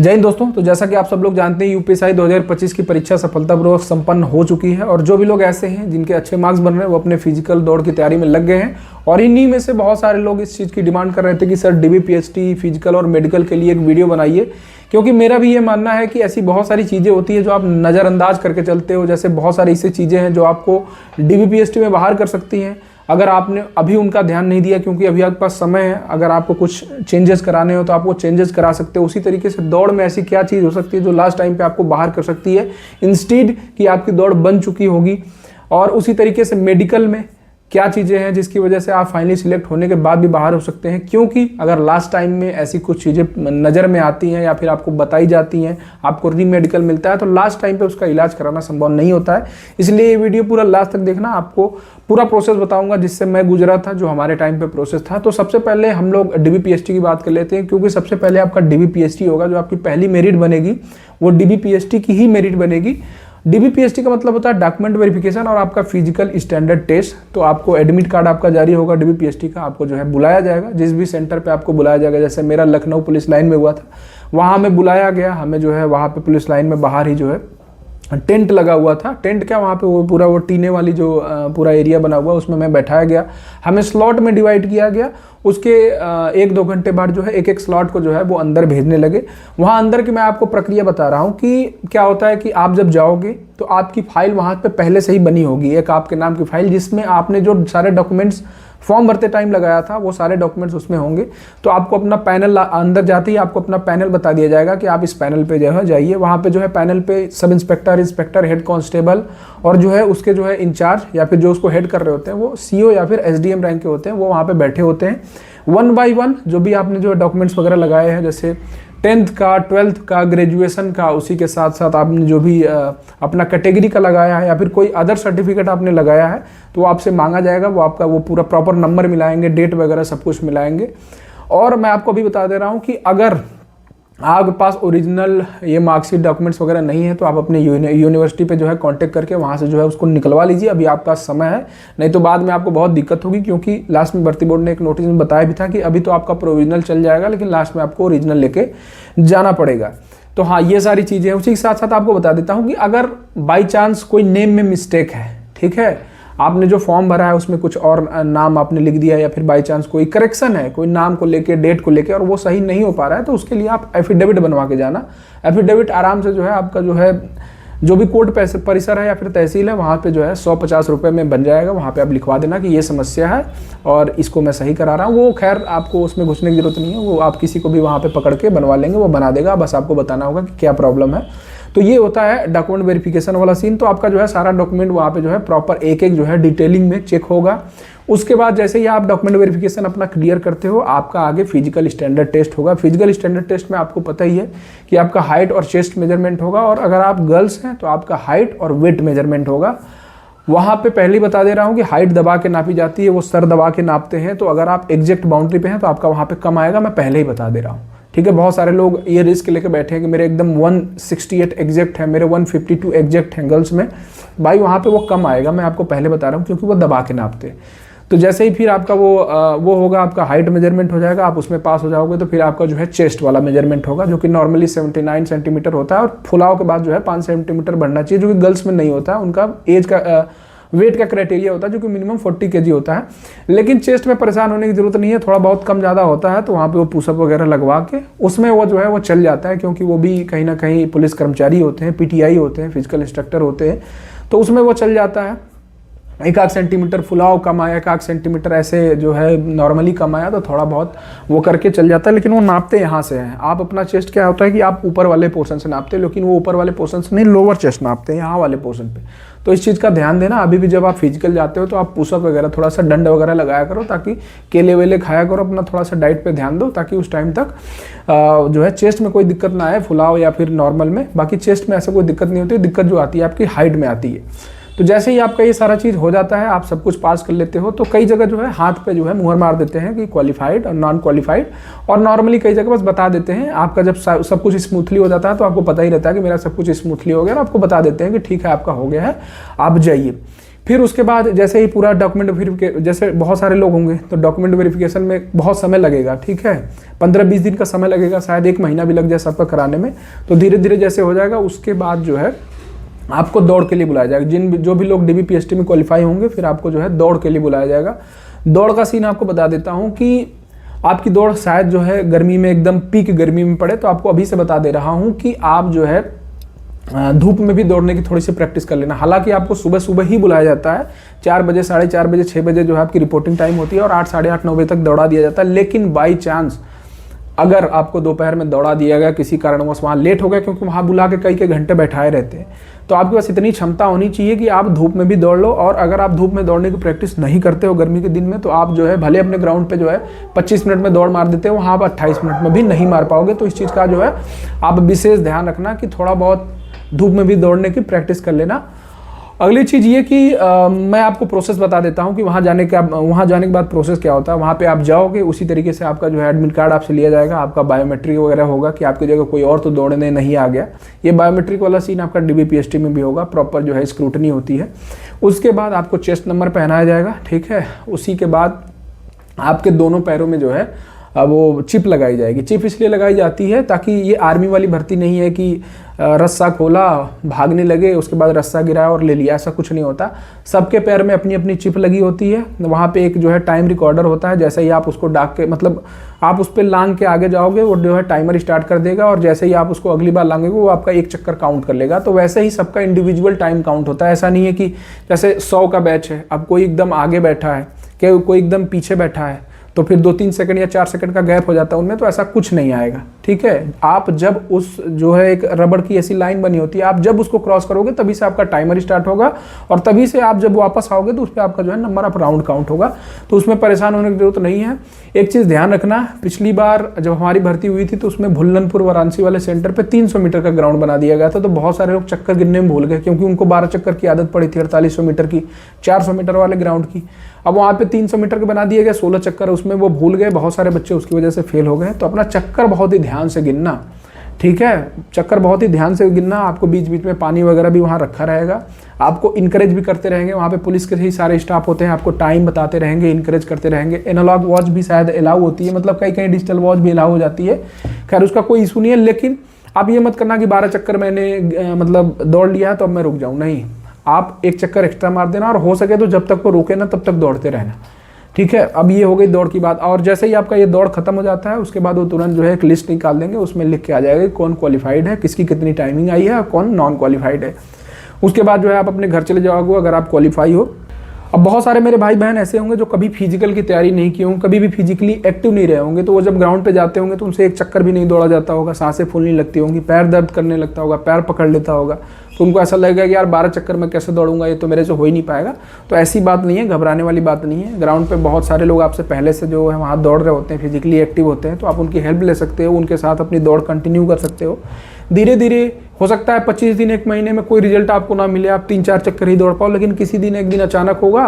जय हिंद दोस्तों। तो जैसा कि आप सब लोग जानते हैं यूपीएससी 2025 की परीक्षा सफलतापूर्वक संपन्न हो चुकी है और जो भी लोग ऐसे हैं जिनके अच्छे मार्क्स बन रहे हैं वो अपने फिजिकल दौड़ की तैयारी में लग गए हैं। और इन्हीं में से बहुत सारे लोग इस चीज़ की डिमांड कर रहे थे कि सर डीबीपीएसटी फिजिकल और मेडिकल के लिए एक वीडियो बनाइए, क्योंकि मेरा भी ये मानना है कि ऐसी बहुत सारी चीज़ें होती है जो आप नज़रअंदाज करके चलते हो। जैसे बहुत सारी ऐसी चीज़ें हैं जो आपको डीबीपीएसटी में बाहर कर सकती हैं अगर आपने अभी उनका ध्यान नहीं दिया, क्योंकि अभी आपके पास समय है। अगर आपको कुछ चेंजेस कराने हो तो आप वो चेंजेस करा सकते हो। उसी तरीके से दौड़ में ऐसी क्या चीज़ हो सकती है जो लास्ट टाइम पे आपको बाहर कर सकती है इंस्टेड कि आपकी दौड़ बन चुकी होगी। और उसी तरीके से मेडिकल में क्या चीज़ें हैं जिसकी वजह से आप फाइनली सिलेक्ट होने के बाद भी बाहर हो सकते हैं, क्योंकि अगर लास्ट टाइम में ऐसी कुछ चीज़ें नज़र में आती हैं या फिर आपको बताई जाती हैं, आपको री मेडिकल मिलता है तो लास्ट टाइम पे उसका इलाज कराना संभव नहीं होता है। इसलिए ये वीडियो पूरा लास्ट तक देखना, आपको पूरा प्रोसेस बताऊंगा जिससे मैं गुजरा था, जो हमारे टाइम पे प्रोसेस था। तो सबसे पहले हम लोग डीबीपीएसटी की बात कर लेते हैं, क्योंकि सबसे पहले आपका डीबीपीएसटी होगा। जो आपकी पहली मेरिट बनेगी वो डीबीपीएसटी की ही मेरिट बनेगी। डीबीपीएसटी का मतलब होता है डॉक्यूमेंट वेरिफिकेशन और आपका फिजिकल स्टैंडर्ड टेस्ट। तो आपको एडमिट कार्ड आपका जारी होगा डीबीपीएसटी का, आपको जो है बुलाया जाएगा जिस भी सेंटर पे आपको बुलाया जाएगा। जैसे मेरा लखनऊ पुलिस लाइन में हुआ था, वहाँ हमें बुलाया गया, हमें जो है वहाँ पे पुलिस लाइन में बाहर ही जो है टेंट लगा हुआ था। टेंट क्या, वहाँ पे वो पूरा वो टीने वाली जो पूरा एरिया बना हुआ उसमें मैं बैठाया गया, हमें स्लॉट में डिवाइड किया गया। उसके 1-2 घंटे बाद जो है एक एक स्लॉट को जो है वो अंदर भेजने लगे। वहाँ अंदर की मैं आपको प्रक्रिया बता रहा हूँ कि क्या होता है कि आप जब जाओगे तो आपकी फाइल वहाँ पे पहले से ही बनी होगी, एक आपके नाम की फाइल जिसमें आपने जो सारे डॉक्यूमेंट्स फॉर्म भरते टाइम लगाया था वो सारे डॉक्यूमेंट्स उसमें होंगे। तो आपको अपना पैनल अंदर जाते ही आपको अपना पैनल बता दिया जाएगा कि आप इस पैनल पे जो है जाइए। वहाँ पे जो है पैनल पे sub inspector, inspector, head constable और जो है उसके जो है इंचार्ज या फिर जो उसको हेड कर रहे होते हैं वो सीओ या फिर एसडीएम रैंक के होते हैं, वो वहाँ पे बैठे होते हैं। 1 बाय 1 जो भी आपने जो डॉक्यूमेंट्स वगैरह लगाए हैं, जैसे 10th का, 12th का, ग्रेजुएशन का, उसी के साथ साथ आपने जो भी अपना कैटेगरी का लगाया है या फिर कोई अदर सर्टिफिकेट आपने लगाया है तो वो आपसे मांगा जाएगा। वो आपका वो पूरा प्रॉपर नंबर मिलाएंगे, डेट वगैरह सब कुछ मिलाएंगे। और मैं आपको अभी बता दे रहा हूँ कि अगर आपके पास ओरिजिनल ये मार्कशीट डॉक्यूमेंट्स वगैरह नहीं है तो आप अपने यूनिवर्सिटी पे जो है कांटेक्ट करके वहाँ से जो है उसको निकलवा लीजिए। अभी आपका समय है, नहीं तो बाद में आपको बहुत दिक्कत होगी, क्योंकि लास्ट में भर्ती बोर्ड ने एक नोटिस में बताया भी था कि अभी तो आपका प्रोविजनल चल जाएगा लेकिन लास्ट में आपको ओरिजिनल लेके जाना पड़ेगा। तो हाँ, ये सारी चीज़ें हैं। उसी के साथ साथ आपको बता देता हूँ कि अगर बाई चांस कोई नेम में मिस्टेक है, ठीक है, आपने जो फॉर्म भरा है उसमें कुछ और नाम आपने लिख दिया या फिर बाई चांस कोई करेक्शन है कोई नाम को लेके, डेट को लेके, और वो सही नहीं हो पा रहा है तो उसके लिए आप एफिडेविट बनवा के जाना। एफिडेविट आराम से जो है आपका जो है जो भी कोर्ट परिसर है या फिर तहसील है वहाँ पे जो है 150 रुपये में बन जाएगा। वहाँ पे आप लिखवा देना कि ये समस्या है और इसको मैं सही करा रहा हूँ। वो खैर आपको उसमें घुसने की जरूरत नहीं है, वो आप किसी को भी वहाँ पे पकड़ के बनवा लेंगे, वो बना देगा। बस आपको बताना होगा कि क्या प्रॉब्लम है। तो ये होता है डॉक्यूमेंट वेरिफिकेशन वाला सीन। तो आपका जो है सारा डॉक्यूमेंट वहाँ पे जो है प्रॉपर एक एक जो है डिटेलिंग में चेक होगा। उसके बाद जैसे ही आप डॉक्यूमेंट वेरिफिकेशन अपना क्लियर करते हो, आपका आगे फिजिकल स्टैंडर्ड टेस्ट होगा। फिजिकल स्टैंडर्ड टेस्ट में आपको पता ही है कि आपका हाइट और चेस्ट मेजरमेंट होगा, और अगर आप गर्ल्स हैं तो आपका हाइट और वेट मेजरमेंट होगा। वहाँ पे पहले ही बता दे रहा हूँ कि हाइट दबा के नापी जाती है, वो सर दबा के नापते हैं। तो अगर आप एग्जैक्ट बाउंड्री पे हैं तो आपका वहाँ पे कम आएगा, मैं पहले ही बता दे रहा हूँ, ठीक है। बहुत सारे लोग ये रिस्क लेके बैठे हैं कि मेरे एकदम 168 एग्जैक्ट है, मेरे 152 एग्जैक्ट हैं गर्ल्स में। भाई वहाँ पे वो कम आएगा, मैं आपको पहले बता रहा हूँ, क्योंकि वो दबा के नापते हैं। तो जैसे ही फिर आपका वो होगा, आपका हाइट मेजरमेंट हो जाएगा, आप उसमें पास हो जाओगे तो फिर आपका जो है चेस्ट वाला मेजरमेंट होगा, जो कि नॉर्मली 79 सेंटीमीटर होता है। और फुलाव के बाद जो है 5 सेंटीमीटर बढ़ना चाहिए, जो कि गर्ल्स में नहीं होता है। उनका एज का वेट का क्राइटेरिया होता है जो कि मिनिमम 40 kg होता है। लेकिन चेस्ट में परेशान होने की जरूरत नहीं है, थोड़ा बहुत कम ज़्यादा होता है तो वहाँ पे वो पुशअप वगैरह लगवा के उसमें वो जो है वो चल जाता है, क्योंकि वो भी कहीं ना कहीं पुलिस कर्मचारी होते हैं, पीटीआई होते हैं, फिजिकल इंस्ट्रक्टर होते हैं, तो उसमें वो चल जाता है। 1-8 सेंटीमीटर फुलाव कम आया, 1-8 सेंटीमीटर ऐसे जो है नॉर्मली कम आया तो थोड़ा बहुत वो करके चल जाता है। लेकिन वो नापते यहाँ से हैं। आप अपना चेस्ट क्या होता है कि आप ऊपर वाले पोर्शन से नापते हैं, लेकिन वो ऊपर वाले पोर्शन से नहीं, लोअर चेस्ट नापते हैं, यहाँ वाले पोर्शन पे। तो इस चीज़ का ध्यान देना। अभी भी जब आप फिजिकल जाते हो तो आप पुशअप वगैरह थोड़ा सा डंड वगैरह लगाया करो, ताकि केले वेले खाया करो, अपना थोड़ा सा डाइट पे ध्यान दो, ताकि उस टाइम तक जो है चेस्ट में कोई दिक्कत ना आए, फुलाव या फिर नॉर्मल में। बाकी चेस्ट में ऐसा कोई दिक्कत नहीं होती, दिक्कत जो आती है आपकी हाइट में आती है। तो जैसे ही आपका ये सारा चीज़ हो जाता है, आप सब कुछ पास कर लेते हो, तो कई जगह जो है हाथ पे जो है मुहर मार देते हैं कि क्वालिफाइड और नॉन क्वालिफाइड, और नॉर्मली कई जगह बस बता देते हैं। आपका जब सब कुछ स्मूथली हो जाता है तो आपको पता ही रहता है कि मेरा सब कुछ स्मूथली हो गया, और आपको बता देते हैं कि ठीक है आपका हो गया है, आप जाइए। फिर उसके बाद जैसे ही पूरा डॉक्यूमेंट वेरिफिकेशन, जैसे बहुत सारे लोग होंगे तो डॉक्यूमेंट वेरिफिकेशन में बहुत समय लगेगा, ठीक है, 15-20 दिन का समय लगेगा, शायद 1 महीना भी लग जाए सबका कराने में। तो धीरे धीरे जैसे हो जाएगा उसके बाद जो है आपको दौड़ के लिए बुलाया जाएगा। जो भी लोग DBPST में क्वालिफाई होंगे फिर आपको जो है दौड़ के लिए बुलाया जाएगा। दौड़ का सीन आपको बता देता हूँ कि आपकी दौड़ शायद जो है गर्मी में एकदम पीक गर्मी में पड़े, तो आपको अभी से बता दे रहा हूँ कि आप जो है धूप में भी दौड़ने की थोड़ी सी प्रैक्टिस कर लेना। हालांकि आपको सुबह सुबह ही बुलाया जाता है, 4 बजे, 4:30 बजे, 6 बजे जो है आपकी रिपोर्टिंग टाइम होती है और 8, 8:30, 9 बजे तक दौड़ा दिया जाता है। लेकिन बाई चांस अगर आपको दोपहर में दौड़ा दिया गया, किसी कारणवश वहाँ लेट हो गया, क्योंकि वहाँ बुला के कई घंटे बैठाए रहते हैं, तो आपके पास इतनी क्षमता होनी चाहिए कि आप धूप में भी दौड़ लो। और अगर आप धूप में दौड़ने की प्रैक्टिस नहीं करते हो गर्मी के दिन में, तो आप जो है भले अपने ग्राउंड पे जो है 25 मिनट में दौड़ मार देते हो, वहाँ आप 28 मिनट में भी नहीं मार पाओगे। तो इस चीज़ का जो है आप विशेष ध्यान रखना कि थोड़ा बहुत धूप में भी दौड़ने की प्रैक्टिस कर लेना। अगली चीज़ ये कि मैं आपको प्रोसेस बता देता हूँ कि वहाँ जाने के बाद प्रोसेस क्या होता है। वहाँ पे आप जाओगे, उसी तरीके से आपका जो है एडमिट कार्ड आपसे लिया जाएगा, आपका बायोमेट्रिक वगैरह होगा कि आपकी जगह कोई और तो दौड़ने नहीं आ गया। ये बायोमेट्रिक वाला सीन आपका DBPST में भी होगा, प्रॉपर जो है स्क्रूटनी होती है। उसके बाद आपको चेस्ट नंबर पहनाया जाएगा, ठीक है। उसी के बाद आपके दोनों पैरों में जो है वो चिप लगाई जाएगी। चिप इसलिए लगाई जाती है ताकि ये आर्मी वाली भर्ती नहीं है कि रस्सा खोला, भागने लगे, उसके बाद रस्सा गिराया और ले लिया, ऐसा कुछ नहीं होता। सबके पैर में अपनी अपनी चिप लगी होती है। वहाँ पे एक जो है टाइम रिकॉर्डर होता है, जैसे ही आप उसको डाक के मतलब आप उस पर लांग के आगे जाओगे, वो जो है टाइमर स्टार्ट कर देगा और जैसे ही आप उसको अगली बार लांगेगे वो आपका 1 चक्कर काउंट कर लेगा। तो वैसे ही सबका इंडिविजुअल टाइम काउंट होता है। ऐसा नहीं है कि जैसे 100 का बैच है, अब कोई एकदम आगे बैठा है, कोई एकदम पीछे बैठा है, तो फिर 2-3 सेकंड या 4 सेकंड का गैप हो जाता है उनमें, तो ऐसा कुछ नहीं आएगा, ठीक है। आप जब उस जो है एक रबड़ की ऐसी लाइन बनी होती है, आप जब उसको क्रॉस करोगे तभी से आपका टाइमर स्टार्ट होगा और तभी से आप जब वापस आओगे तो उस पर आपका जो है नंबर ऑफ राउंड काउंट होगा। तो उसमें परेशान होने की जरूरत नहीं है। एक चीज़ ध्यान रखना, पिछली बार जब हमारी भर्ती हुई थी तो उसमें भुल्लनपुर वाराणसी वाले सेंटर पर 300 मीटर का ग्राउंड बना दिया गया था। तो बहुत सारे लोग चक्कर गिनने में भूल गए, क्योंकि उनको 12 चक्कर की आदत पड़ी थी 4800 मीटर की, 400 मीटर वाले ग्राउंड की। अब वहाँ पे 300 मीटर के बना दिए गए, 16 चक्कर उसमें वो भूल गए, बहुत सारे बच्चे उसकी वजह से फेल हो गए। तो अपना चक्कर बहुत ही ध्यान से गिनना, ठीक है। चक्कर बहुत ही ध्यान से गिनना। आपको बीच बीच में पानी वगैरह भी वहाँ रखा रहेगा, आपको इनकरेज भी करते रहेंगे। वहाँ पे पुलिस के ही सारे स्टाफ होते हैं, आपको टाइम बताते रहेंगे, इनकरेज करते रहेंगे। एनालॉग वॉच भी शायद अलाउ होती है, मतलब कहीं कहीं डिजिटल वॉच भी अलाउ हो जाती है। खैर उसका कोई इशू नहीं है, लेकिन आप ये मत करना कि 12 चक्कर मैंने मतलब दौड़ लिया तो अब मैं रुक जाऊँ, नहीं। आप 1 चक्कर एक्स्ट्रा मार देना और हो सके तो जब तक वो रुके ना तब तक दौड़ते रहना, ठीक है। अब ये हो गई दौड़ की बात। और जैसे ही आपका ये दौड़ खत्म हो जाता है उसके बाद वो तुरंत जो है एक लिस्ट निकाल देंगे, उसमें लिख के आ जाएगा कौन क्वालिफाइड है, किसकी कितनी टाइमिंग आई है और कौन नॉन क्वालिफाइड है। उसके बाद जो है आप अपने घर चले जाओगे अगर आप क्वालिफाई हो। अब बहुत सारे मेरे भाई बहन ऐसे होंगे जो कभी फिजिकल की तैयारी नहीं किए होंगे, कभी भी फिजिकली एक्टिव नहीं रहे होंगे, तो वो जब ग्राउंड पे जाते होंगे तो उनसे 1 चक्कर भी नहीं दौड़ा जाता होगा, सांसें फूलने लगती होंगी, पैर दर्द करने लगता होगा, पैर पकड़ लेता होगा, तो उनको ऐसा लगेगा कि यार 12 चक्कर में कैसे दौड़ूंगा, ये तो मेरे से हो ही नहीं पाएगा। तो ऐसी बात नहीं है, घबराने वाली बात नहीं है। ग्राउंड पे बहुत सारे लोग आपसे पहले से जो है वहाँ दौड़ रहे होते हैं, फिजिकली एक्टिव होते हैं, तो आप उनकी हेल्प ले सकते हो, उनके साथ अपनी दौड़ कंटिन्यू कर सकते हो। धीरे धीरे हो सकता है 25 दिन 1 महीने में कोई रिजल्ट आपको ना मिले, आप 3-4 चक्कर ही दौड़ पाओ, लेकिन किसी दिन एक दिन अचानक होगा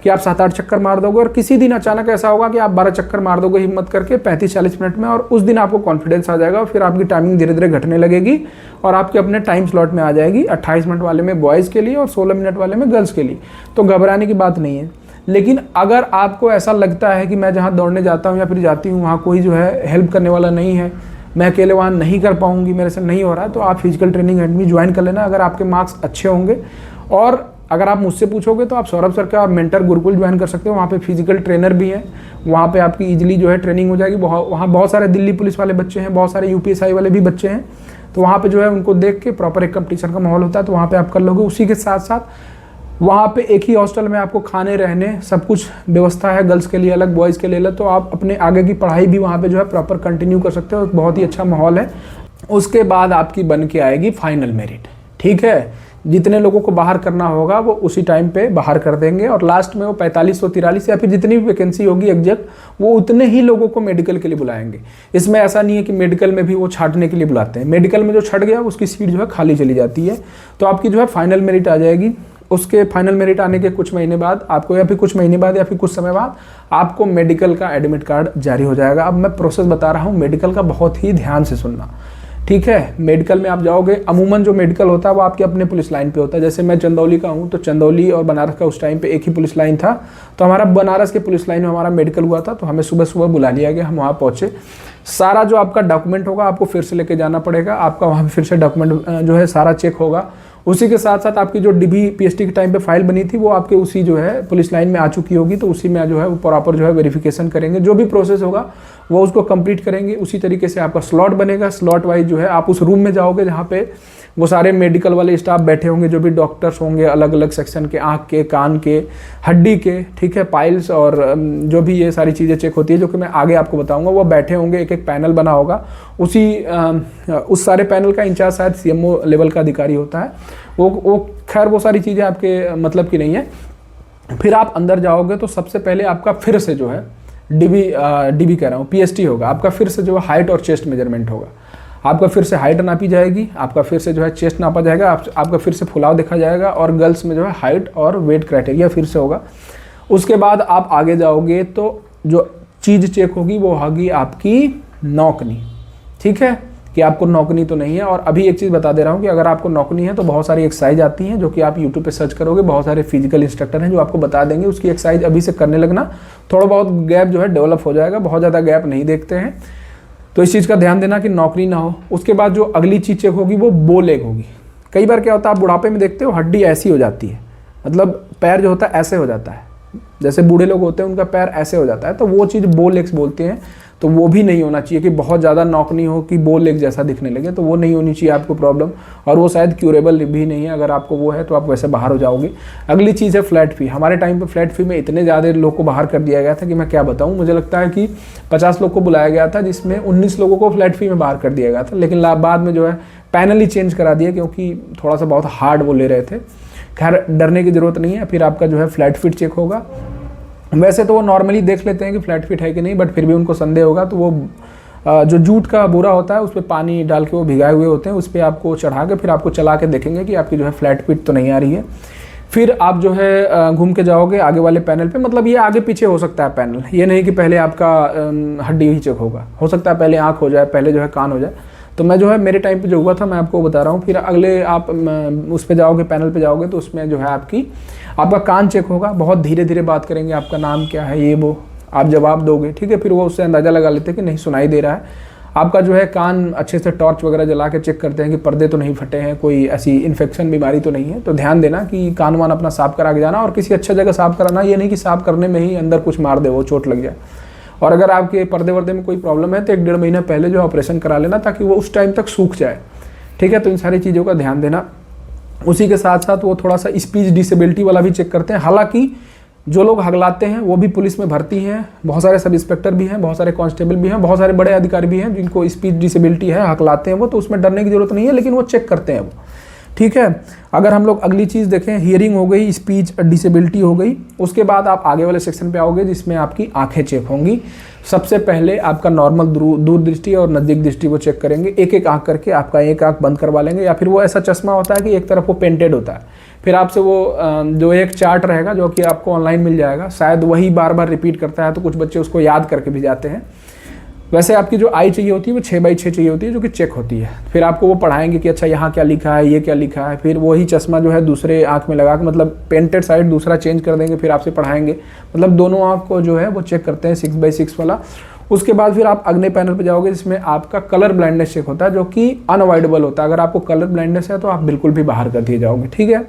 कि आप 7-8 चक्कर मार दोगे, और किसी दिन अचानक ऐसा होगा कि आप 12 चक्कर मार दोगे हिम्मत करके 35-40 मिनट में, और उस दिन आपको कॉन्फिडेंस आ जाएगा और फिर आपकी टाइमिंग धीरे धीरे घटने लगेगी और आपके अपने टाइम स्लॉट में आ जाएगी, 28 मिनट वाले में बॉयज़ के लिए और 16 मिनट वाले में गर्ल्स के लिए। तो घबराने की बात नहीं है। लेकिन अगर आपको ऐसा लगता है कि मैं जहाँ दौड़ने जाता हूँ या फिर जाती हूँ वहाँ कोई जो है हेल्प करने वाला नहीं है, मैं अकेले वहाँ नहीं कर पाऊँगी, मेरे से नहीं हो रहा है, तो आप फिजिकल ट्रेनिंग एकेडमी ज्वाइन कर लेना। अगर आपके मार्क्स अच्छे होंगे, और अगर आप मुझसे पूछोगे तो आप सौरभ सर का मेंटर गुरुकुल ज्वाइन कर सकते हो। वहाँ पे फिजिकल ट्रेनर भी हैं, वहाँ पे आपकी इजीली जो है ट्रेनिंग हो जाएगी। वहाँ बहुत सारे दिल्ली पुलिस वाले बच्चे हैं, बहुत सारे UPSI वाले भी बच्चे हैं, तो वहाँ पे जो है उनको देख के प्रॉपर एक कंपटीशन का माहौल होता है, तो वहाँ पे आप कर लोगे। उसी के साथ साथ वहाँ पे एक ही हॉस्टल में आपको खाने रहने सब कुछ व्यवस्था है, गर्ल्स के लिए अलग, बॉयज़ के लिए अलग, तो आप अपने आगे की पढ़ाई भी वहाँ पे जो है प्रॉपर कंटिन्यू कर सकते हो। बहुत ही अच्छा माहौल है। उसके बाद आपकी बन के आएगी फाइनल मेरिट, ठीक है। जितने लोगों को बाहर करना होगा वो उसी टाइम पे बाहर कर देंगे, और लास्ट में वो 4543 या फिर जितनी भी वैकेंसी होगी एग्जैक्ट, वो उतने ही लोगों को मेडिकल के लिए बुलाएंगे। इसमें ऐसा नहीं है कि मेडिकल में भी वो छांटने के लिए बुलाते हैं, मेडिकल में जो छट गया उसकी सीट जो है खाली चली जाती है। तो आपकी जो है फाइनल मेरिट आ जाएगी। उसके फाइनल मेरिट आने के कुछ महीने बाद आपको, या फिर कुछ महीने बाद या फिर कुछ समय बाद आपको मेडिकल का एडमिट कार्ड जारी हो जाएगा। अब मैं प्रोसेस बता रहा हूँ, मेडिकल का बहुत ही ध्यान से सुनना। ठीक है। मेडिकल में आप जाओगे, अमूमन जो मेडिकल होता है वो आपके अपने पुलिस लाइन पे होता है। जैसे मैं चंदौली का हूँ, तो चंदौली और बनारस का उस टाइम पे एक ही पुलिस लाइन था, तो हमारा बनारस के पुलिस लाइन में हमारा मेडिकल हुआ था, तो हमें सुबह सुबह बुला लिया गया, हम वहाँ पहुँचे। सारा जो आपका डॉक्यूमेंट होगा आपको फिर से लेके जाना पड़ेगा, आपका वहाँ फिर से डॉक्यूमेंट जो है सारा चेक होगा। उसी के साथ साथ आपकी जो डीबी पीएसटी के टाइम पे फाइल बनी थी वो आपके उसी जो है पुलिस लाइन में आ चुकी होगी, तो उसी में जो है वो प्रॉपर जो है वेरिफिकेशन करेंगे, जो भी प्रोसेस होगा वो उसको कंप्लीट करेंगे। उसी तरीके से आपका स्लॉट बनेगा, स्लॉट वाइज जो है आप उस रूम में जाओगे जहाँ पे वो सारे मेडिकल वाले स्टाफ बैठे होंगे, जो भी डॉक्टर्स होंगे अलग अलग सेक्शन के, आँख के, कान के, हड्डी के, ठीक है, पाइल्स और जो भी ये सारी चीज़ें चेक होती है जो कि मैं आगे आपको बताऊंगा, वो बैठे होंगे, एक एक पैनल बना होगा। उस सारे पैनल का इंचार्ज शायद सीएमओ लेवल का अधिकारी होता है। वो खैर वो सारी चीज़ें आपके मतलब की नहीं है। फिर आप अंदर जाओगे तो सबसे पहले आपका फिर से जो है डीबी कह रहा हूँ, पीएसटी होगा आपका, फिर से जो है हाइट और चेस्ट मेजरमेंट होगा। आपका फिर से हाइट नापी जाएगी, आपका फिर से जो है चेस्ट नापा जाएगा, आपका फिर से फुलाव देखा जाएगा, और गर्ल्स में जो है हाइट और वेट क्राइटेरिया फिर से होगा। उसके बाद आप आगे जाओगे तो जो चीज़ चेक होगी वो होगी आपकी नौकनी, ठीक है, कि आपको नौकनी तो नहीं है। और अभी एक चीज़ बता दे रहा हूँ कि अगर आपको नौकनी है तो बहुत सारी एक्सरसाइज आती हैं जो कि आप यूट्यूब पे सर्च करोगे, बहुत सारे फिजिकल इंस्ट्रक्टर हैं जो आपको बता देंगे, उसकी एक्सरसाइज अभी से करने लगना, थोड़ा बहुत गैप जो है डेवलप हो जाएगा, बहुत ज़्यादा गैप नहीं देखते हैं, तो इस चीज़ का ध्यान देना कि नौकरी ना हो। उसके बाद जो अगली चीज़ चेक होगी वो बो लेग होगी। कई बार क्या होता है, आप बुढ़ापे में देखते हो हड्डी ऐसी हो जाती है, मतलब पैर जो होता है ऐसे हो जाता है, जैसे बूढ़े लोग होते हैं उनका पैर ऐसे हो जाता है, तो वो चीज़ बो लेग्स बोलते हैं। तो वो भी नहीं होना चाहिए कि बहुत ज़्यादा नौकनी हो कि बो लेग जैसा दिखने लगे, तो वो नहीं होनी चाहिए आपको प्रॉब्लम, और वो शायद क्यूरेबल भी नहीं है। अगर आपको वो है तो आप वैसे बाहर हो जाओगे। अगली चीज़ है फ्लैट फी। हमारे टाइम पे फ्लैट फी में इतने ज़्यादा लोग को बाहर कर दिया गया था कि मैं क्या बताऊँ। मुझे लगता है कि 50 लोग को बुलाया गया था, जिसमें 19 लोगों को फ्लैट फी में बाहर कर दिया गया था, लेकिन बाद में जो है पैनल ही चेंज करा दिया, क्योंकि थोड़ा सा बहुत हार्ड वो ले रहे थे। खैर डरने की ज़रूरत नहीं है। फिर आपका जो है फ्लैट फिट चेक होगा। वैसे तो वो नॉर्मली देख लेते हैं कि फ्लैट फिट है कि नहीं, बट फिर भी उनको संदेह होगा, तो वो जो जूट का बोरा होता है उस पर पानी डाल के वो भिगाए हुए होते हैं, उस पर आपको चढ़ा के फिर आपको चला के देखेंगे कि आपकी जो है फ्लैट फिट तो नहीं आ रही है। फिर आप जो है घूम के जाओगे आगे वाले पैनल पे, मतलब ये आगे पीछे हो सकता है पैनल, ये नहीं कि पहले आपका हड्डी ही चेक होगा, हो सकता है पहले आँख हो जाए, पहले जो है कान हो जाए। तो मैं जो है मेरे टाइम पे जो हुआ था मैं आपको बता रहा हूँ। फिर अगले आप उस पे जाओगे, पैनल पे जाओगे, तो उसमें जो है आपका कान चेक होगा। बहुत धीरे धीरे बात करेंगे, आपका नाम क्या है, ये वो आप जवाब दोगे, ठीक है। फिर वो उससे अंदाज़ा लगा लेते हैं कि नहीं सुनाई दे रहा है। आपका जो है कान अच्छे से टॉर्च वगैरह जला के चेक करते हैं कि पर्दे तो नहीं फटे हैं, कोई ऐसी इन्फेक्शन बीमारी तो नहीं है। तो ध्यान देना कि कान वान अपना साफ करा के जाना, और किसी अच्छी जगह साफ कराना, ये नहीं कि साफ करने में ही अंदर कुछ मार दे, वो चोट लग जाए। और अगर आपके पर्दे वर्दे में कोई प्रॉब्लम है तो 1-1.5 महीना पहले जो ऑपरेशन करा लेना, ताकि वो उस टाइम तक सूख जाए, ठीक है। तो इन सारी चीज़ों का ध्यान देना। उसी के साथ साथ वो थोड़ा सा स्पीच डिसेबिलिटी वाला भी चेक करते हैं। हालांकि जो लोग हगलाते हैं वो भी पुलिस में भर्ती हैं, बहुत सारे सब इंस्पेक्टर भी हैं, बहुत सारे कांस्टेबल भी हैं, बहुत सारे बड़े अधिकारी भी हैं जिनको स्पीच डिसेबिलिटी है, हगलाते हैं वो, तो उसमें डरने की जरूरत नहीं है, लेकिन वो चेक करते हैं वो, ठीक है। अगर हम लोग अगली चीज़ देखें, हियरिंग हो गई, स्पीच डिसेबिलिटी हो गई। उसके बाद आप आगे वाले सेक्शन पे आओगे जिसमें आपकी आंखें चेक होंगी। सबसे पहले आपका नॉर्मल दूर दृष्टि और नज़दीक दृष्टि वो चेक करेंगे, एक एक आंख करके आपका एक आंख बंद करवा लेंगे, या फिर वो ऐसा चश्मा होता है कि एक तरफ वो पेंटेड होता है। फिर आपसे वो जो एक चार्ट रहेगा जो कि आपको ऑनलाइन मिल जाएगा, शायद वही बार बार रिपीट करता है, तो कुछ बच्चे उसको याद करके भी जाते हैं। वैसे आपकी जो आई चाहिए होती है वो 6x6 चाहिए होती है, जो कि चेक होती है। फिर आपको वो पढ़ाएंगे कि अच्छा यहाँ क्या लिखा है, ये क्या लिखा है। फिर वही चश्मा जो है दूसरे आँख में लगा के, मतलब पेंटेड साइड दूसरा चेंज कर देंगे, फिर आपसे पढ़ाएंगे। मतलब दोनों आँख को जो है वो चेक करते हैं 6x6 वाला। उसके बाद फिर आप अगले पैनल पे जाओगे जिसमें आपका कलर ब्लाइंडनेस चेक होता है, जो कि अनअवॉइडेबल होता है। अगर आपको कलर ब्लाइंडनेस है तो आप बिल्कुल भी बाहर कर दिए जाओगे, ठीक है।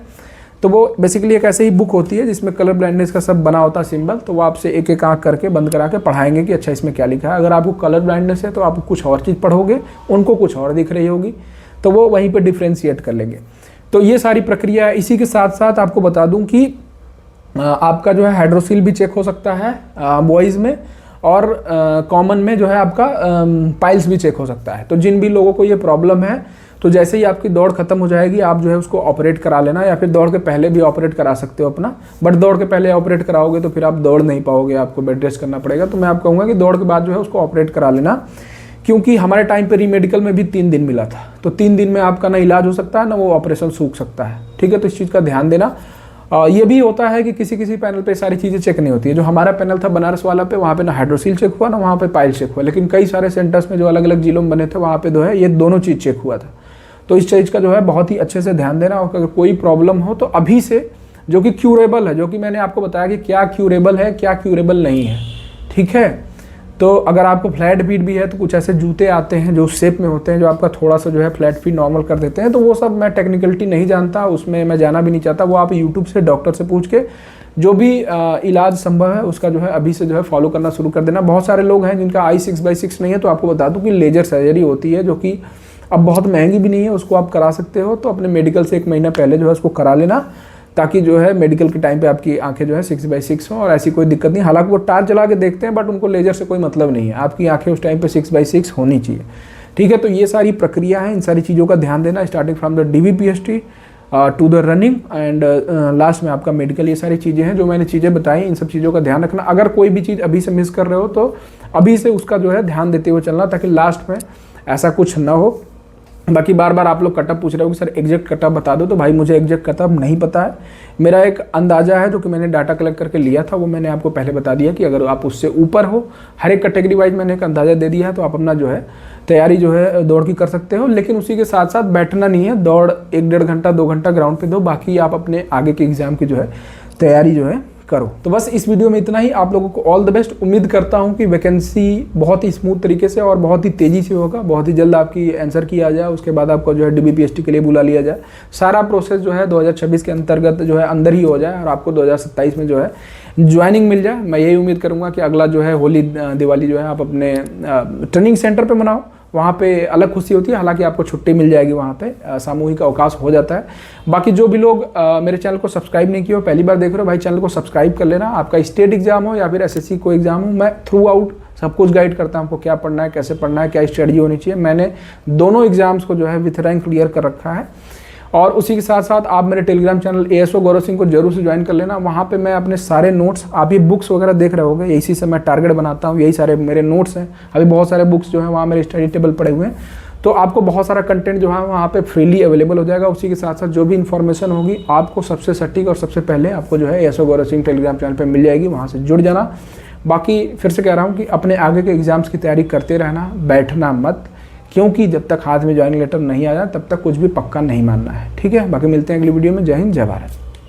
तो वो बेसिकली एक ऐसे ही बुक होती है जिसमें कलर ब्लाइंडनेस का सब बना होता है सिंबल, तो वो आपसे एक एक आँख करके बंद करा के पढ़ाएंगे कि अच्छा इसमें क्या लिखा है। अगर आपको कलर ब्लाइंडनेस है तो आप कुछ और चीज़ पढ़ोगे, उनको कुछ और दिख रही होगी, तो वो वहीं पर डिफ्रेंशिएट कर लेंगे। तो ये सारी प्रक्रिया है। इसी के साथ साथ आपको बता दूं कि आपका जो है हाइड्रोसिल भी चेक हो सकता है बॉयज़ में, और कॉमन में जो है आपका पाइल्स भी चेक हो सकता है। तो जिन भी लोगों को ये प्रॉब्लम है, तो जैसे ही आपकी दौड़ खत्म हो जाएगी आप जो है उसको ऑपरेट करा लेना, या फिर दौड़ के पहले भी ऑपरेट करा सकते हो अपना। बट दौड़ के पहले ऑपरेट कराओगे तो फिर आप दौड़ नहीं पाओगे, आपको बेड रेस्ट करना पड़ेगा। तो मैं आपको कहूँगा कि दौड़ के बाद जो है उसको ऑपरेट करा लेना, क्योंकि हमारे टाइम पे रीमेडिकल में भी 3 दिन मिला था। तो 3 दिन में आपका ना इलाज हो सकता है, ना वो ऑपरेशन सूख सकता है, ठीक है। तो इस चीज़ का ध्यान देना। ये भी होता है कि किसी किसी पैनल पे सारी चीज़ें चेक नहीं होती है। जो हमारा पैनल था बनारस वाला पे, वहाँ पे ना हाइड्रोसील चेक हुआ ना वहाँ पे पाइल चेक हुआ, लेकिन कई सारे सेंटर्स में जो अलग अलग जिलों में बने थे वहाँ पे जो है ये दोनों चीज़ चेक हुआ था। तो इस चीज़ का जो है बहुत ही अच्छे से ध्यान देना, और अगर कोई प्रॉब्लम हो तो अभी से, जो कि क्यूरेबल है, जो कि मैंने आपको बताया कि क्या क्यूरेबल है क्या क्यूरेबल नहीं है, ठीक है। तो अगर आपको फ्लैट फीट भी है तो कुछ ऐसे जूते आते हैं जो उस शेप में होते हैं जो आपका थोड़ा सा जो है फ्लैट फीट नॉर्मल कर देते हैं। तो वो सब मैं टेक्निकलिटी नहीं जानता, उसमें मैं जाना भी नहीं चाहता। वो आप यूट्यूब से डॉक्टर से पूछ के जो भी इलाज संभव है उसका जो है अभी से जो है फॉलो करना शुरू कर देना। बहुत सारे लोग हैं जिनका आई 6/6 नहीं है, तो आपको बता दूं कि लेजर सर्जरी होती है जो कि अब बहुत महंगी भी नहीं है, उसको आप करा सकते हो। तो अपने मेडिकल से 1 महीना पहले जो है उसको करा लेना, ताकि जो है मेडिकल के टाइम पे आपकी आंखें जो है 6/6 हो और ऐसी कोई दिक्कत नहीं। हालांकि वो टार्च जला के देखते हैं बट उनको लेजर से कोई मतलब नहीं है, आपकी आंखें उस टाइम पे 6/6 होनी चाहिए, ठीक है। तो ये सारी प्रक्रिया है, इन सारी चीज़ों का ध्यान देना, starting from the DVPST to the running end last में आपका मेडिकल। ये सारी चीज़ें हैं जो मैंने चीज़ें बताई, इन सब चीज़ों का ध्यान रखना। अगर कोई भी चीज़ अभी से मिस कर रहे हो तो अभी से उसका जो है ध्यान देते हुए चलना, ताकि लास्ट में ऐसा कुछ ना हो। बाकी बार बार आप लोग कटअप पूछ रहे हो कि सर एग्जैक्ट कटअप बता दो, तो भाई मुझे एग्जैक्ट कटअप नहीं पता है। मेरा एक अंदाज़ा है जो कि मैंने डाटा कलेक्ट करके लिया था, वो मैंने आपको पहले बता दिया कि अगर आप उससे ऊपर हो, हर एक कैटेगरी वाइज मैंने एक अंदाज़ा दे दिया है, तो आप अपना जो है तैयारी जो है दौड़ की कर सकते हो। लेकिन उसी के साथ साथ बैठना नहीं है, दौड़ 1-1.5 घंटा 2 घंटा ग्राउंड पे दो, बाकी आप अपने आगे के एग्जाम की जो है तैयारी जो है करो। तो बस इस वीडियो में इतना ही। आप लोगों को ऑल द बेस्ट। उम्मीद करता हूं कि वैकेंसी बहुत ही स्मूथ तरीके से और बहुत ही तेज़ी से होगा, बहुत ही जल्द आपकी आंसर किया जाए, उसके बाद आपको जो है DVPST के लिए बुला लिया जाए। सारा प्रोसेस जो है 2026 के अंतर्गत जो है अंदर ही हो जाए और आपको 2027 में जो है ज्वाइनिंग मिल जाए। मैं यही उम्मीद करूँगा कि अगला जो है होली दिवाली जो है आप अपने ट्रेनिंग सेंटर पर मनाओ, वहाँ पे अलग खुशी होती है। हालांकि आपको छुट्टी मिल जाएगी, वहाँ पे सामूहिक अवकाश हो जाता है। बाकी जो भी लोग मेरे चैनल को सब्सक्राइब नहीं किए हो, पहली बार देख रहे हो, भाई चैनल को सब्सक्राइब कर लेना। आपका स्टेट एग्जाम हो या फिर SSC कोई एग्जाम हो, मैं थ्रू आउट सब कुछ गाइड करता हूँ आपको, क्या पढ़ना है, कैसे पढ़ना है, क्या स्ट्रेटजी होनी चाहिए। मैंने दोनों एग्जाम्स को जो है विथ रैंक क्लियर कर रखा है। और उसी के साथ साथ आप मेरे Telegram channel ASO Gaurav Singh को जरूर से ज्वाइन कर लेना। वहाँ पे मैं अपने सारे नोट्स, आप ये बुक्स वगैरह देख रहे होगे, इसी से मैं टारगेट बनाता हूँ, यही सारे मेरे नोट्स हैं। अभी बहुत सारे बुक्स जो हैं वहाँ मेरे स्टडी टेबल पड़े हुए हैं, तो आपको बहुत सारा कंटेंट जो है वहाँ पे फ्रीली अवेलेबल हो जाएगा। उसी के साथ साथ जो भी इन्फॉर्मेशन होगी आपको सबसे सटीक और सबसे पहले आपको जो है ASO Gaurav Singh Telegram channel पर मिल जाएगी, वहाँ से जुड़ जाना। बाकी फिर से कह रहा हूँ कि अपने आगे के एग्जाम्स की तैयारी करते रहना, बैठना मत, क्योंकि जब तक हाथ में ज्वाइनिंग लेटर नहीं आया तब तक कुछ भी पक्का नहीं मानना है, ठीक है। बाकी मिलते हैं अगली वीडियो में। जय हिंद, जय भारत।